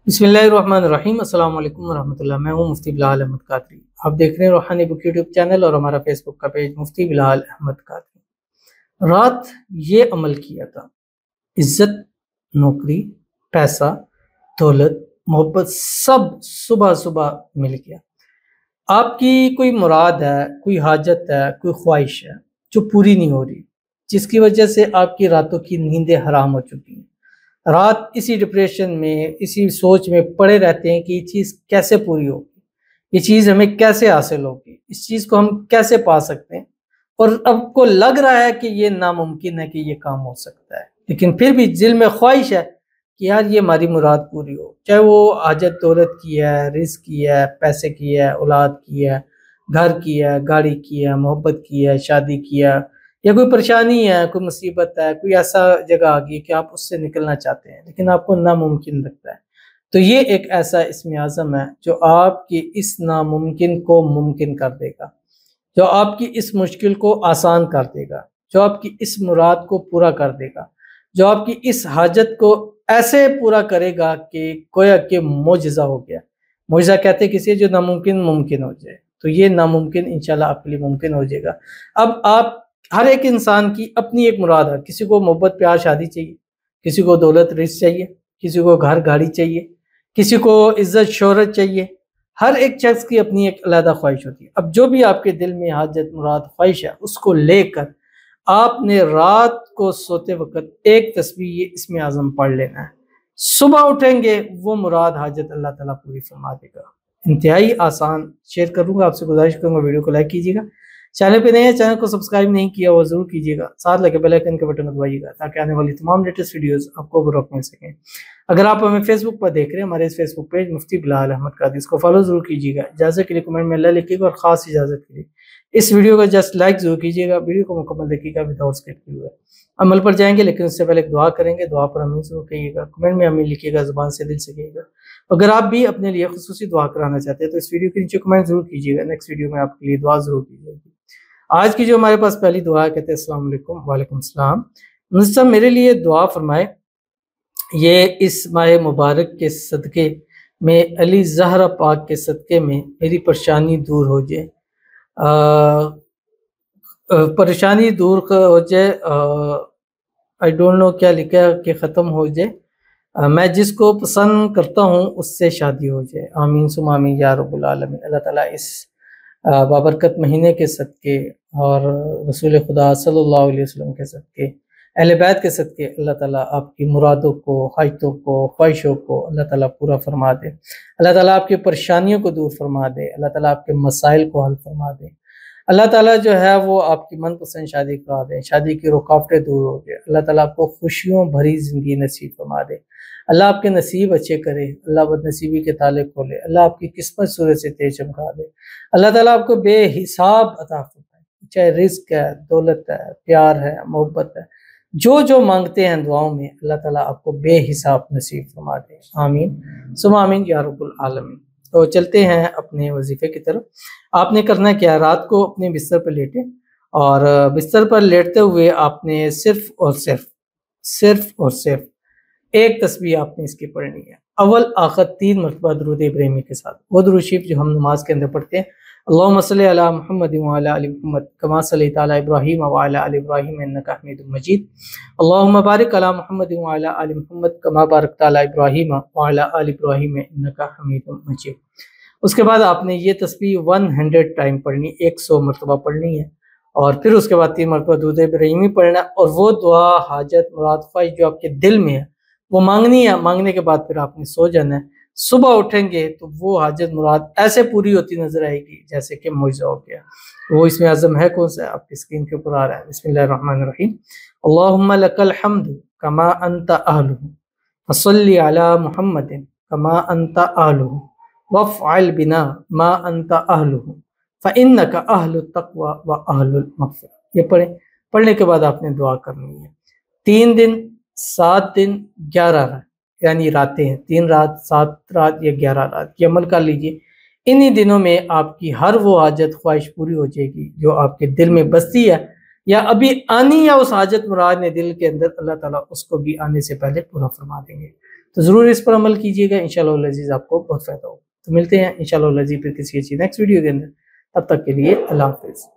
بسم اللہ الرحمن الرحیم۔ السلام علیکم ورحمۃ اللہ۔ میں ہوں مفتی بلال احمد قادری۔ آپ دیکھ رہے ہیں روحانی بک یوٹیوب چینل اور ہمارا فیس بک کا پیج مفتی بلال احمد قادری۔ رات یہ عمل کیا تھا، عزت، نوکری، پیسہ، دولت، محبت سب صبح صبح مل گیا۔ آپ کی کوئی مراد ہے، کوئی حاجت ہے، کوئی خواہش ہے جو پوری نہیں ہو رہی، جس کی وجہ سے آپ کی راتوں کی نیندیں حرام ہو چکی ہیں۔ رات اسی ڈپریشن میں، اسی سوچ میں پڑے رہتے ہیں کہ یہ چیز کیسے پوری ہوگی، یہ چیز ہمیں کیسے حاصل ہوگی، اس چیز کو ہم کیسے پا سکتے ہیں، اور اب کو لگ رہا ہے کہ یہ ناممکن ہے کہ یہ کام ہو سکتا ہے، لیکن پھر بھی دل میں خواہش ہے کہ یار یہ ہماری مراد پوری ہو، چاہے وہ حاجت دولت کی ہے، رزق کی ہے، پیسے کی ہے، اولاد کی ہے، گھر کی ہے، گاڑی کی ہے، محبت کی ہے، شادی کی ہے، یا کوئی پریشانی ہے، کوئی مصیبت ہے، کوئی ایسا جگہ آ گئی کہ آپ اس سے نکلنا چاہتے ہیں لیکن آپ کو ناممکن لگتا ہے۔ تو یہ ایک ایسا اسم اعظم ہے جو آپ کی اس ناممکن کو ممکن کر دے گا، جو آپ کی اس مشکل کو آسان کر دے گا، جو آپ کی اس مراد کو پورا کر دے گا، جو آپ کی اس حاجت کو ایسے پورا کرے گا کہ گویا کہ معجزہ ہو گیا۔ معجزہ کہتے ہیں کسی جو ناممکن ممکن ہو جائے، تو یہ ناممکن انشاءاللہ آپ کے لیے ممکن ہو جائے گا۔ اب آپ ہر ایک انسان کی اپنی ایک مراد ہے، کسی کو محبت پیار شادی چاہیے، کسی کو دولت رزق چاہیے، کسی کو گھر گاڑی چاہیے، کسی کو عزت شہرت چاہیے۔ ہر ایک شخص کی اپنی ایک علیحدہ خواہش ہوتی ہے۔ اب جو بھی آپ کے دل میں حاجت مراد خواہش ہے، اس کو لے کر آپ نے رات کو سوتے وقت ایک تسبیح یہ اسم اعظم پڑھ لینا ہے۔ صبح اٹھیں گے وہ مراد حاجت اللہ تعالیٰ پوری فرما دے گا۔ انتہائی آسان، شیئر کروں گا، آپ سے گزارش کروں گا ویڈیو کو لائک کیجیے گا، چینل پہ نہیں ہے چینل کو سبسکرائب نہیں کیا وہ ضرور کیجیے گا، ساتھ لگے بیل آئیکن کے بٹن کو دبائیے گا تاکہ آنے والی تمام لیٹسٹ ویڈیوز آپ کو بروقت مل سکیں۔ اگر آپ ہمیں فیس بک پر دیکھ رہے ہیں، ہمارے اس فیس بک پیج مفتی بلال احمد قادری، اس کو فالو ضرور کیجیے گا۔ اجازت کے لیے کمنٹ میں اللہ لکھیے گا، اور خاص اجازت کے لیے اس ویڈیو کا جسٹ لائک ضرور کیجیے گا، ویڈیو کو مکمل دیکھیے گا وداؤٹ اسکپ کیے ہوئے۔ عمل پر جائیں گے لیکن اس سے پہلے ایک دعا کریں گے، دعا پر امین ضرور کہیے گا، کمنٹ میں امین لکھیے گا، زبان سے دل سے کہیے گا۔ اگر آپ بھی اپنے لیے خصوصی دعا کرانا چاہتے ہیں تو اس ویڈیو کے نیچے کمنٹ ضرور کیجیے گا، نیکسٹ ویڈیو میں آپ کے لیے دعا ضرور کی جائے گی۔ آج کی جو ہمارے پاس پہلی دعا ہے، کہتے ہیں السلام علیکم۔ وعلیکم السلام۔ منصر صاحب میرے لیے دعا فرمائے، یہ اس ماہ مبارک کے صدقے میں، علی زہرا پاک کے صدقے میں میری پریشانی دور ہو جائے، پریشانی دور ہو جائے، آئی ڈونٹ نو کیا لکھا ہے کہ ختم ہو جائے، میں جس کو پسند کرتا ہوں اس سے شادی ہو جائے، آمین ثم آمین یا رب العالمین۔ اللہ تعالیٰ اس بابرکت مہینے کے صدقے اور رسول خدا صلی اللہ علیہ وسلم کے صدقے، اہل بیت کے صدقے، اللہ تعالیٰ آپ کی مرادوں کو، حاجتوں کو، خواہشوں کو اللہ تعالیٰ پورا فرما دے، اللہ تعالیٰ آپ کی پریشانیوں کو دور فرما دے، اللہ تعالیٰ آپ کے مسائل کو حل فرما دے، اللہ تعالیٰ جو ہے وہ آپ کی من پسند شادی کرا دے، شادی کی رکاوٹیں دور ہو جائے، اللہ تعالیٰ آپ کو خوشیوں بھری زندگی نصیب فرما دے، اللہ آپ کے نصیب اچھے کرے، اللہ بد نصیبی کے تالے کھولے، اللہ آپ کی قسمت سورج سے تیز چمکا دے، اللہ تعالیٰ آپ کو بے حساب عطا فرمائے، چاہے رزق ہے، دولت ہے، پیار ہے، محبت ہے، جو جو مانگتے ہیں دعاؤں میں اللہ تعالیٰ آپ کو بے حساب نصیب فرما دے، آمین ثم آمین یا رب العالمین۔ تو چلتے ہیں اپنے وظیفے کی طرف۔ آپ نے کرنا کیا، رات کو اپنے بستر پر لیٹیں، اور بستر پر لیٹتے ہوئے آپ نے صرف اور صرف ایک تسبیح آپ نے اس کی پڑھنی ہے، اول آخر 3 مرتبہ درود ابراہیمی کے ساتھ، وہ درود شریف جو ہم نماز کے اندر پڑھتے ہیں، اللہم صلی علی محمد وعلی آل محمد کما صلیت علی ابراہیم وعلی آل ابراہیم انک حمید مجید، اللہم بارک علی محمد وعلی آل محمد کما بارکت علی ابراہیم وعلی آل ابراہیم انک حمید مجید۔ اس کے بعد آپ نے یہ تسبیح 100 ٹائم پڑھنی، 100 مرتبہ پڑھنی ہے، اور پھر اس کے بعد 3 مرتبہ درود ابراہیمی پڑھنا، اور وہ دعا حاجت مراد خواہش جو آپ کے دل میں ہے وہ مانگنی ہے، مانگنے کے بعد پھر آپ نے سو جانا ہے۔ صبح اٹھیں گے تو وہ حاجت مراد ایسے پوری ہوتی نظر آئے گی جیسے کہ معجزہ ہو گیا۔ وہ اسم اعظم ہے کون سا؟ آپ کی اسکرین کے اوپر آ رہا ہے، بسم اللہ الرحمن الرحیم، اللہم لک الحمد کما انت اہلہ فصلی علی محمد کما انت اہلہ وافعل بنا ما انت اہلہ فانک اہل التقوی واہل المغفرہ۔ یہ پڑھنے کے بعد آپ نے دعا کرنی ہے۔ 3 دن، 7 دن، 11 رات، یعنی راتیں ہیں، 3 رات، 7 رات یا 11 رات، یہ عمل کر لیجئے۔ انہی دنوں میں آپ کی ہر وہ حاجت خواہش پوری ہو جائے گی جو آپ کے دل میں بستی ہے، یا ابھی آنی ہے اس حاجت مراد نے دل کے اندر، اللہ تعالیٰ اس کو بھی آنے سے پہلے پورا فرما دیں گے۔ تو ضرور اس پر عمل کیجیے گا، انشاءاللہ العزیز آپ کو بہت فائدہ ہوگا۔ تو ملتے ہیں انشاءاللہ العزیز پھر کسی اچھی نیکسٹ ویڈیو کے اندر، تب تک کے لیے اللہ حافظ۔